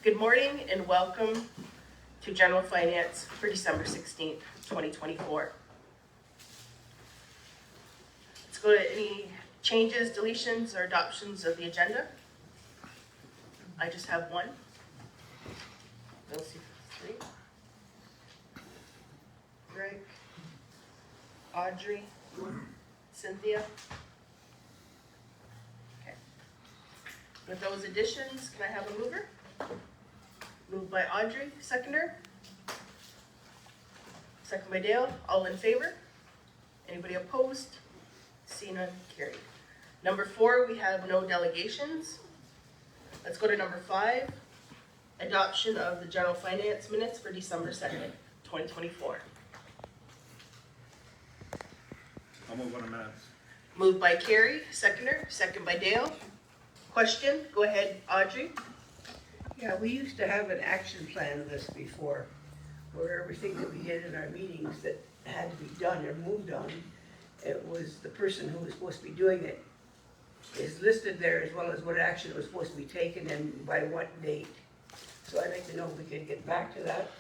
Good morning and welcome to General Finance for December 16th, 2024. Let's go to any changes, deletions, or adoptions of the agenda. I just have one. We'll see three. Greg, Audrey, Cynthia. Okay. With those additions, can I have a mover? Moved by Audrey, seconder. Second by Dale. All in favor? Anybody opposed? See none, carried. Number 4, we have no delegations. Let's go to number 5, adoption of the general finance minutes for December 2nd, 2024. I'll move on the minutes. Moved by Carrie, seconder. Second by Dale. Question? Go ahead, Audrey. Yeah, we used to have an action plan list before, where everything that we did in our meetings that had to be done or moved on, it was the person who was supposed to be doing it is listed there, as well as what action was supposed to be taken and by what date. So I'd like to know if we could get back to that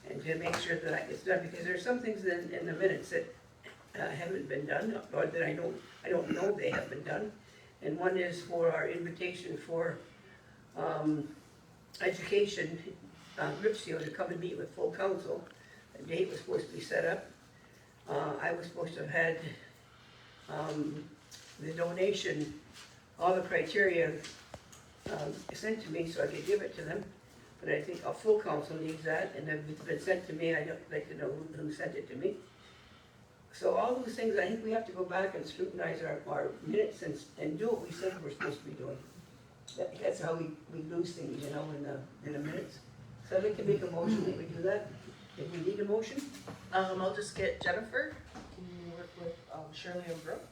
and to make sure that that gets done, because there's some things in the minutes that haven't been done, or that I don't know they have been done. And one is for our invitation for education, Gripsio, to come and meet with full council. A date was supposed to be set up. I was supposed to have had the donation, all the criteria sent to me so I could give it to them. But I think a full council needs that, and if it's been sent to me, I'd like to know who sent it to me. So all those things, I think we have to go back and scrutinize our minutes and do what we said we're supposed to be doing. That's how we lose things, you know, in the minutes. So I'd like to make a motion that we do that. If we need a motion? I'll just get Jennifer to work with Shirley and Brooke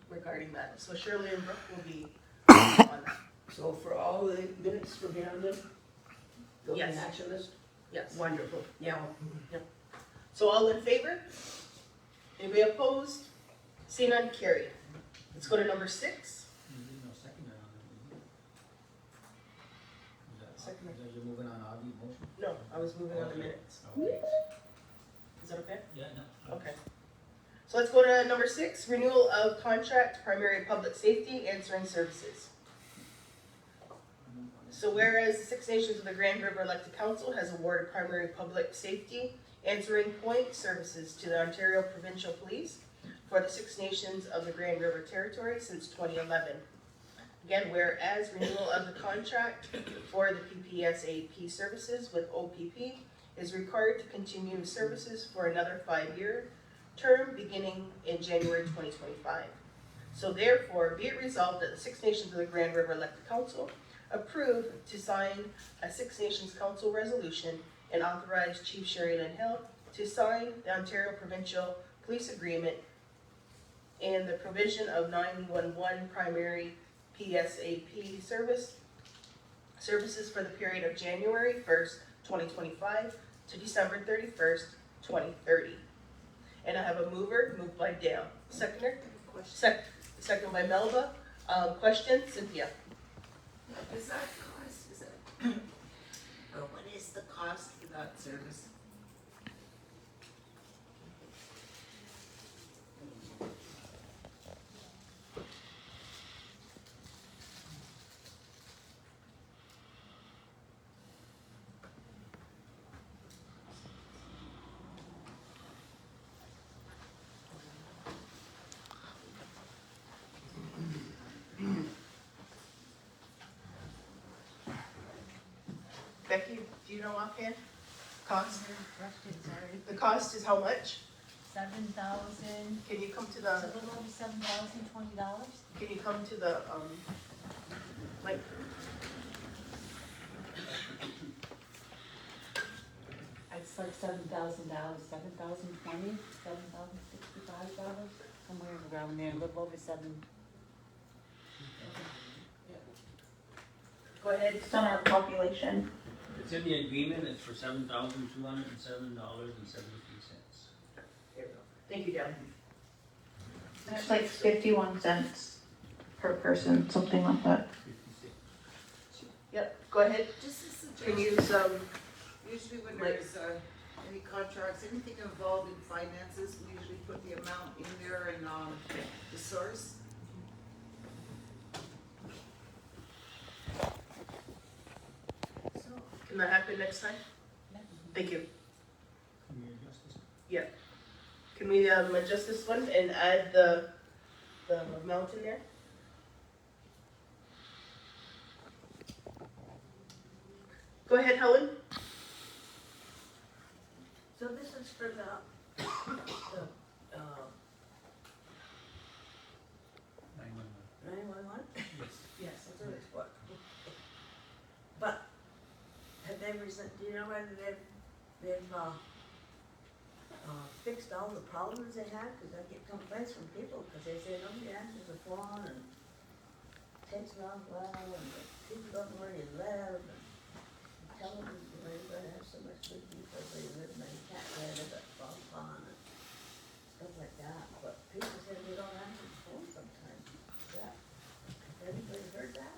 regarding that. So Shirley and Brooke will be on that. So for all the minutes from here on in, go in Yes. action list? Yes. Wonderful. Yeah. So all in favor? Anybody opposed? See none, carried. Let's go to number 6. Second. You're moving on Audi motion? No, I was moving on the minutes. Okay. Is that okay? Yeah, no. Okay. So let's go to number 6, renewal of contract, primary public safety, answering services. So whereas the Six Nations of the Grand River Elected Council has awarded primary public safety answering point services to the Ontario Provincial Police for the Six Nations of the Grand River Territory since 2011. Again, whereas renewal of the contract for the PPSAP services with OPP is required to continue services for another 5-year term beginning in January 2025. So therefore, be it resolved that the Six Nations of the Grand River Elected Council approve to sign a Six Nations Council resolution and authorize Chief Sherry Lynn Hill to sign the Ontario Provincial Police Agreement and the provision of 911 primary PSAP services for the period of January 1st, 2025 to December 31st, 2030. And I have a mover, moved by Dale. Seconder? Second by Melba. Question, Cynthia? What is that cost? Or what is the cost for that service? Becky, do you know offhand? Cost? The cost is how much? $7,000, Can you come to it's the, a little over $7,020. can you come to the, like, It's like $7,000, $7,020, $7,065, somewhere around there, a little over 7. go ahead. It's on our population. It's in the agreement, it's for $7,207.73. There we go. Thank you, Dale. It's like 51 cents per person, something like that. 56. Yep. Go ahead, Just a can suggestion, you, usually when like- there's, any contracts, anything involved in finances, we usually put the amount in there and, the source. So, can that happen next time? Thank you. Can we adjust this? Can we, adjust this one and add the amount in there? Go ahead, Helen. So this is for the, 911. 911? Yes. That's what it's for. But have they do you know whether they've fixed all the problems they had? Because I get complaints from people, because they say nobody answers the phone and takes a long while and the people don't know where you live and tell them, you know, you're gonna have so much good people where you live and you can't get it, but blah, blah, and stuff like that. But people say they don't answer the phone sometimes. Yeah. Has anybody heard that?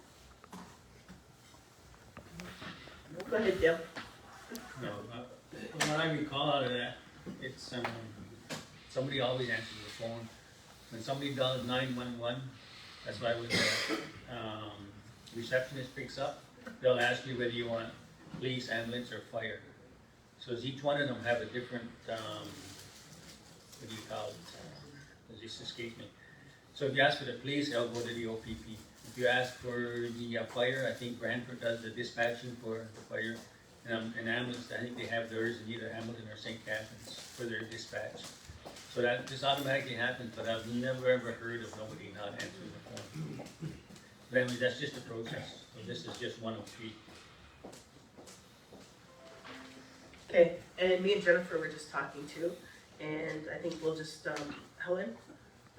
Go ahead, Dale. No, from what I recall out of that, it's, somebody always answers the phone. When somebody dials 911, that's why when the, receptionist picks up, they'll ask you whether you want police, ambulance, or fire. So does each one of them have a different, what do you call it? It just escaped me. So if you ask for the police, they'll go to the OPP. If you ask for the fire, I think Brantford does the dispatching for the fire. And ambulance, I think they have theirs in either Hamilton or St. Catharines for their dispatch. So that just automatically happens, but I've never ever heard of nobody not answering the phone. But anyway, that's just a process. So this is just one of three. Okay, and me and Jennifer were just talking too, and I think we'll just, Helen,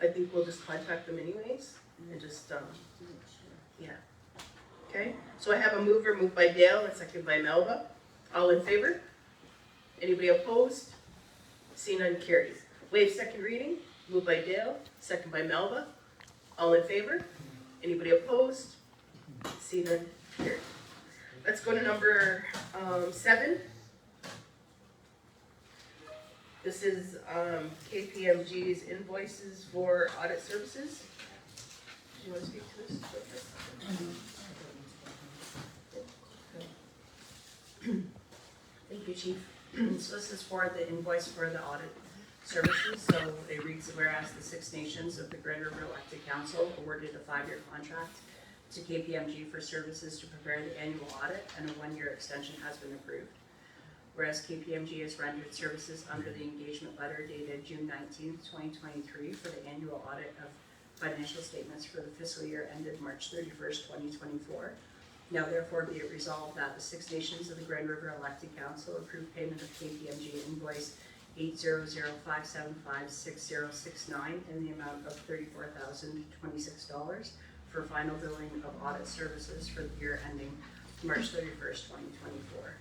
I think we'll just contact them anyways, and just, yeah. Okay, so I have a moved by Dale and second by Melba. All in favor? Anybody opposed? See none carries. Waive second reading, moved by Dale, second by Melba. All in favor? Anybody opposed? See none carries. Let's go to number 7. This is KPMG's invoices for audit services. Do you want to speak to this? Thank you, Chief. So this is for the invoice for the audit services. So it reads, whereas the Six Nations of the Grand River Elected Council awarded a 5-year contract to KPMG for services to prepare the annual audit, and a 1-year extension has been approved. Whereas KPMG has rendered services under the engagement letter dated June 19th, 2023 for the annual audit of financial statements for the fiscal year ended March 31st, 2024. Now therefore be it resolved that the Six Nations of the Grand River Elected Council approve payment of KPMG invoice 80057566069 in the amount of $34,026 for final billing of audit services for the year ending March 31st, 2024.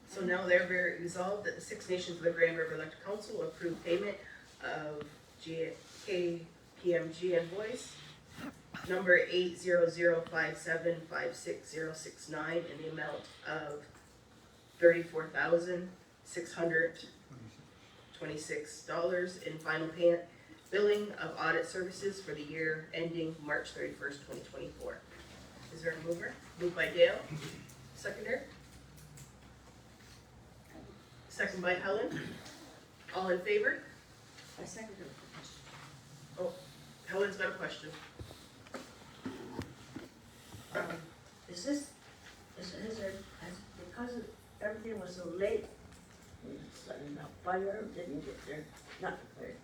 So now therefore resolved that the Six Nations of the Grand River Elected Council approve payment of KPMG invoice number 80057566069 in the amount of $34,626 in final payment billing of audit services for the year ending March 31st, 2024. Is there a mover? Moved by Dale. Seconder? Second by Helen. All in favor? I seconded the Oh, Helen's got a question. question. Is there, because everything was so late, suddenly the fire didn't get there, not the fire.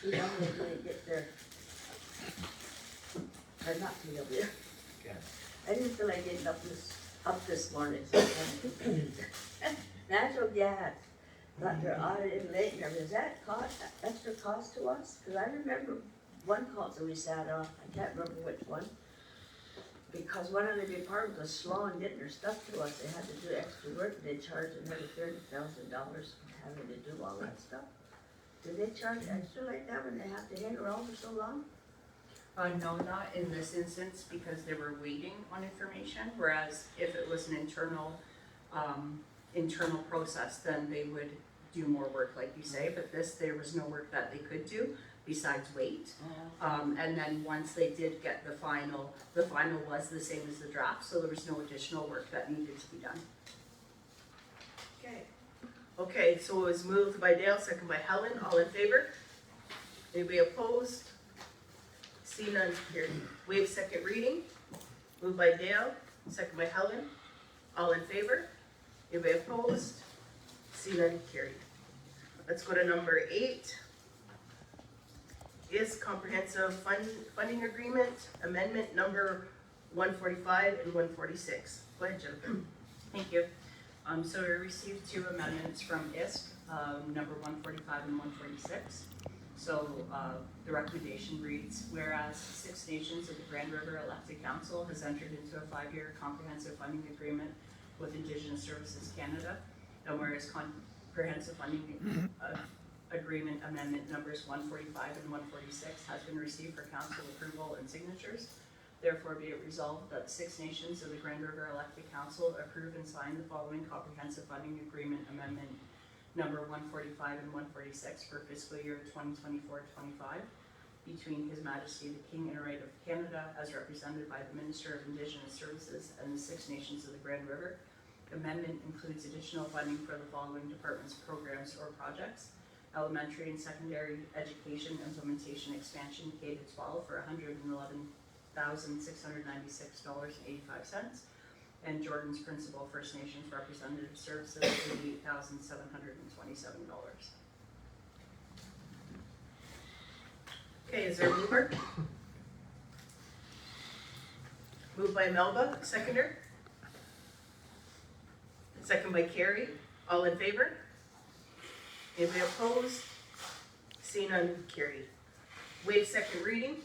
PW didn't get there. Or not PW. I didn't feel like getting up this morning, so natural gas, got their audited late and everything. Does that cost, extra cost to us? Cause I remember one console we sat on, I can't remember which one. Because one of the departments was slow in getting their stuff to us, they had to do extra work, and they charged another $30,000 having to do all that stuff. Do they charge extra like that when they have to hang around for so long? No, not in this instance, because they were waiting on information, whereas if it was an internal process, then they would do more work, like you say, but there was no work that they could do besides wait. And then once they did get the final was the same as the draft, so there was no additional work that needed to be done. Okay. Okay, so it was moved by Dale, second by Helen, all in favor? Anybody opposed? See none, carried. Waive second reading, moved by Dale, second by Helen, all in favor? Anybody opposed? See none, carried. Let's go to number 8. Is comprehensive funding agreement, amendment number 145 and 146. Go ahead, Jennifer. Thank you. So we received 2 amendments from ISC, number 145 and 146. So the recommendation reads, whereas Six Nations of the Grand River Elected Council has entered into a 5-year comprehensive funding agreement with Indigenous Services Canada, and whereas comprehensive funding agreement amendment numbers 145 and 146 has been received for council approval and signatures, therefore be it resolved that Six Nations of the Grand River Elected Council approve and sign the following comprehensive funding agreement amendment number 145 and 146 for fiscal year 2024-25 between His Majesty the King and Right of Canada as represented by the Minister of Indigenous Services and the Six Nations of the Grand River. Amendment includes additional funding for the following departments, programs, or projects: elementary and secondary education implementation expansion K-12 for $111,696.85, and Jordan's Principal First Nations Representative Services $88,727. Okay, is there a mover? Moved by Melba, seconder. Second by Carrie, all in favor? Anybody opposed? See none, carried. Waive second reading,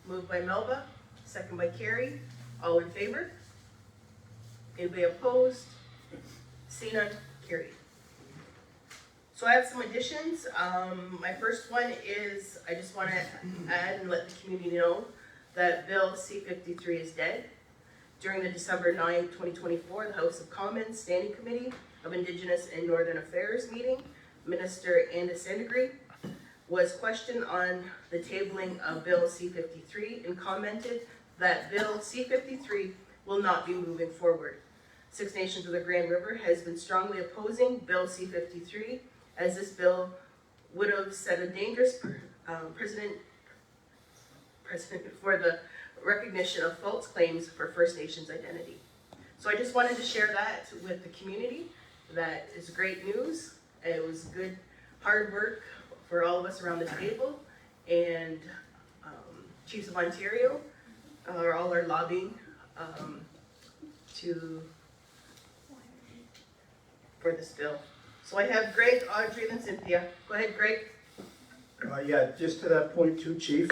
moved by Melba, second by Carrie, all in favor? Anybody opposed? See none, carried. So I have some additions. My first one is, I just want to add and let the community know that Bill C-53 is dead. During the December 9, 2024, the House of Commons Standing Committee of Indigenous and Northern Affairs meeting, Minister SNGREC was questioned on the tabling of Bill C-53 and commented that Bill C-53 will not be moving forward. Six Nations of the Grand River has been strongly opposing Bill C-53, as this bill would have set a dangerous precedent for the recognition of false claims for First Nations identity. So I just wanted to share that with the community. That is great news. It was good, hard work for all of us around the table, and Chiefs of Ontario are all our lobbying for this bill. So I have Greg, Audrey, and Cynthia. Go ahead, Greg. Yeah, just to that point too, Chief,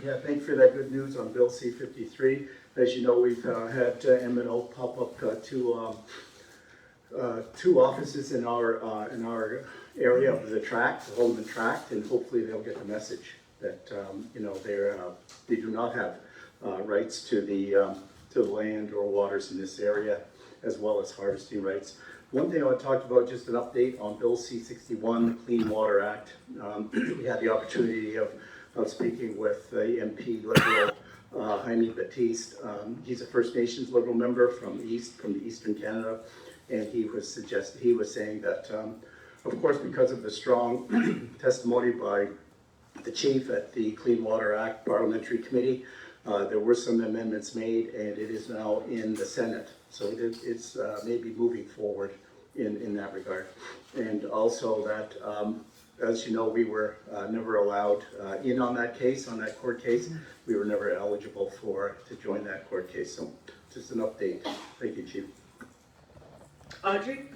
yeah, thanks for that good news on Bill C-53. As you know, we've had M&O pop up two offices in our area of the tract, the Holman tract, and hopefully they'll get the message that you know, they do not have rights to the land or waters in this area, as well as harvesting rights. One thing I want to talk about, just an update on Bill C-61, the Clean Water Act. We had the opportunity of speaking with the MP Liberal, Jaime Batiste. He's a First Nations Liberal member from the Eastern Canada, and he was saying that, of course, because of the strong testimony by the chief at the Clean Water Act Parliamentary Committee, there were some amendments made, and it is now in the Senate. So it's maybe moving forward in that regard. And also that, as you know, we were never allowed in on that case, on that court case. We were never eligible to join that court case. So just an update. Thank you, Chief. Audrey?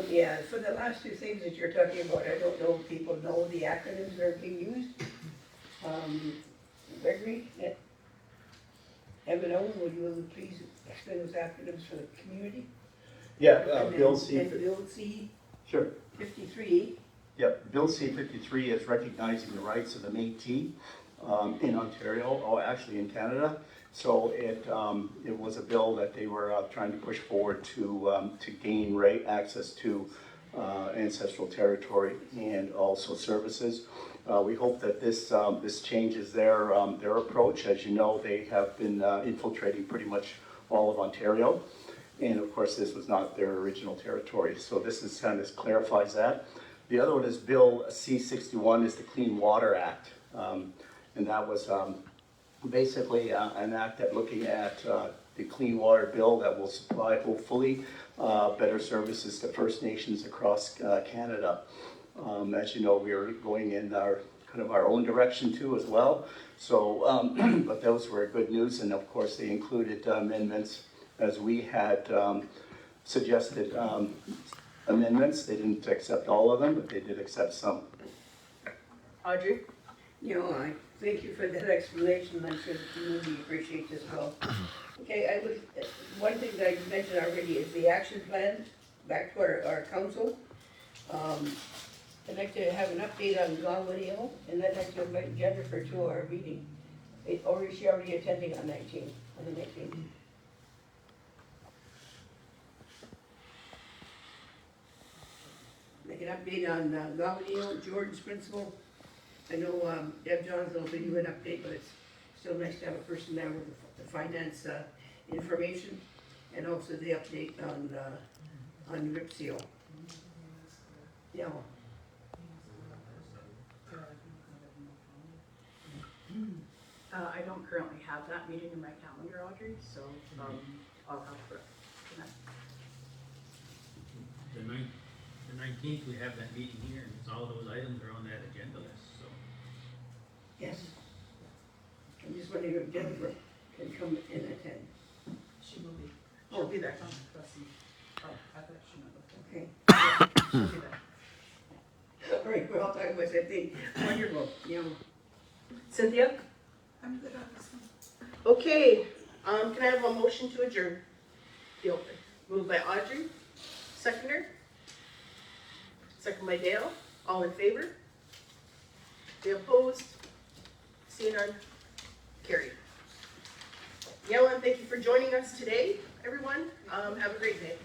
Yeah, for the last two things that you're talking about, I don't know if people know the acronyms that are being used. Gregory, M&O, will you please explain those acronyms for the community? Yeah, And Bill then- C. And Bill C. Sure. 53, Yep, Bill C-53 is recognizing the rights of the Métis in Ontario, or actually in Canada. So it was a bill that they were trying to push forward to gain access to ancestral territory and also services. We hope that this changes their approach. As you know, they have been infiltrating pretty much all of Ontario. And of course, this was not their original territory. So this is kind of clarifies that. The other one is Bill C-61, is the Clean Water Act. And that was basically an act that looking at the Clean Water Bill that will supply, hopefully, better services to First Nations across Canada. As you know, we are going in our own direction too as well. So, but those were good news, and of course, they included amendments as we had suggested amendments. They didn't accept all of them, but they did accept some. Audrey? I thank you for that explanation, I'm sure the community appreciates as well. Okay, one thing that I mentioned already is the action plan, back to our council. I'd like to have an update on Galileo, and I'd like to invite Jennifer to our meeting. Or is she already attending on the 19th? Make an update on Galileo, Jordan's principal. I know Deb Johnson will give you an update, but it's still nice to have a person there with the finance information, and also the update on Rip Seal. Yeah. I don't currently have that meeting in my calendar, Audrey, so, I'll have to connect. The 19th, we have that meeting here, and it's all those items are on that agenda list, so. Yes. I'm just wondering if Jennifer can come and attend. She will be. Oh, be there. Oh, I thought she meant before. Okay. She'll be there. All right, we're all talking about the same thing. Wonderful. Yeah. Cynthia? I'm good on this one. Okay, can I have a motion to adjourn the open? Moved by Audrey, seconder. Second by Dale, all in favor? The opposed? Seeing none? Carried. Yellen, thank you for joining us today, everyone. Have a great day.